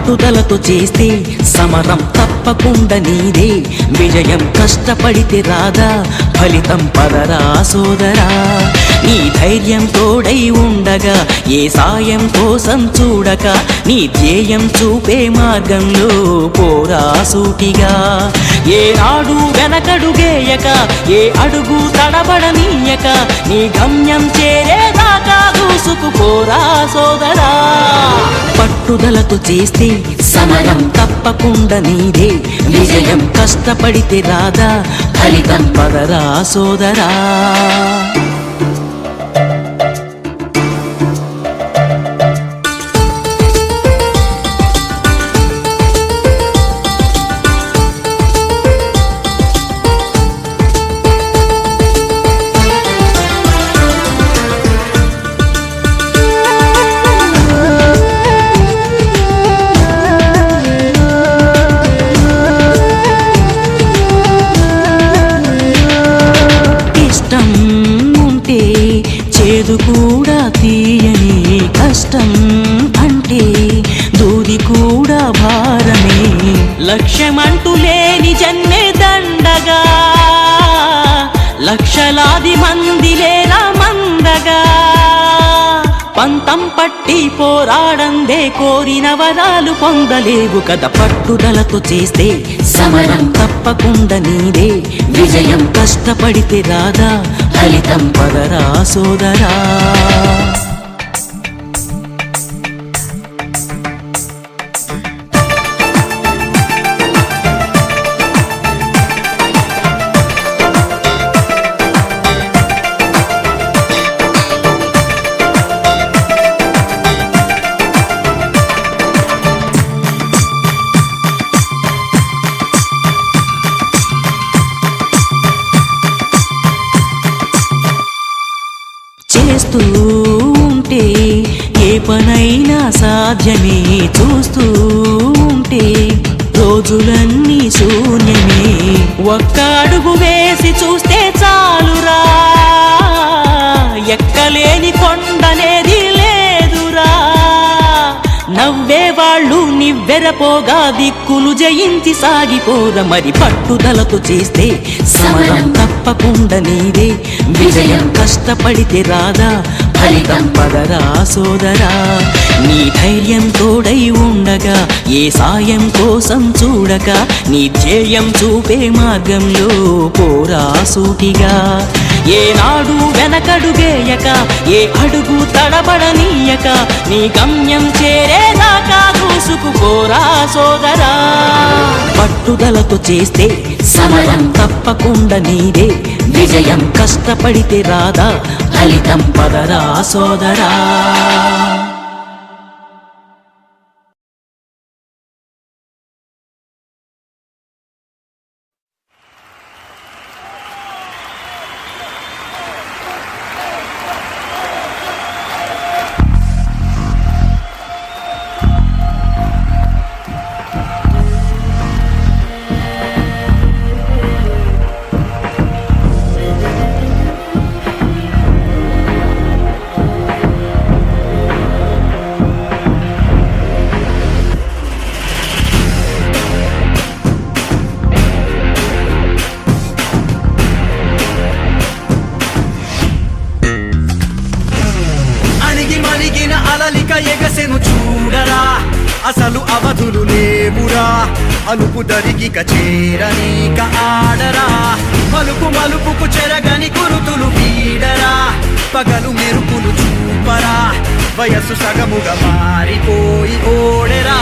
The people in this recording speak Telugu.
పట్టుదలతో చేస్తే సమరం తప్పకుండా నీదే, విజయం కష్టపడితే రాదా ఫలితం పదరా సోదరా. నీ ధైర్యం తోడై ఉండగా ఏ సాయం కోసం చూడక, నీ ధ్యేయం చూపే మార్గంలో పోరా సూటిగా. ఏ నాడు వెనకడుగేయక, ఏ అడుగు తడబడనీయక, నీ గమ్యం చేరేదాకా దూసుకుపోరా సోదరా. పట్టుదలతో చేస్తే సమరం తప్పకుండా నీదే, విజయం కష్టపడితే రాదా ఫలితం పదరా సోదరా. చేదు కూడా తీయని కష్టం అంటే దూది కూడా భారమే, లక్ష్యమంటూ లేని జన్మే దండగా, లక్షలాది మంది లేరా మందగా. పంతం పట్టి పోరాడందే కోరిన వరాలు పొందలేవు కదా. పట్టుదలతో చేస్తే సమరం తప్పకుండా నీదే, విజయం కష్టపడితే రాదా ఫలితం పదరా సోదరా. చేస్తూ ఉంటే ఏ పనైనా సాధ్యమే, చూస్తూ ఉంటే రోజులన్నీ శూన్యమే. ఒక్క అడుగు వేసి చూస్తే చాలురా, ఎక్కలేని కొండనేది లేదురా. నవ్వేవాళ్ళు నివ్వెరపోగా దిక్కులు జయించి సాగిపోర. మరి పట్టుదలతో చేస్తే సమరం తప్పకుండా నీదే, విజయం కష్టపడితే రాదా ఫలితం పదరా సోదరా. నీ ధైర్యం తోడై ఉండగా ఏ సాయం కోసం చూడక, నీ ధ్యేయం చూపే మార్గంలో పోరా సూటిగా. ఏ నాడు వెనకడుగేయక, ఏ అడుగు తడబడనీయక, నీ గమ్యం చేరేదాకా దూసుకుపోరా సోదరా. పట్టుదలతో చేస్తే సమరం తప్పకుండా నీదే, విజయం కష్టపడితే రాదా ఫలితం పదరా సోదరా. ఎగసెను చూడరా, అసలు అవధులు లేవురా. అలుపు దరిగిక చేరనీక ఆడరా, మలుపు మలుపుకు చెరగని గురుతులు వీడరా. పగలు మెరుపులు చూపరా, వయస్సు సగముగా మారిపోయి ఓడెరా.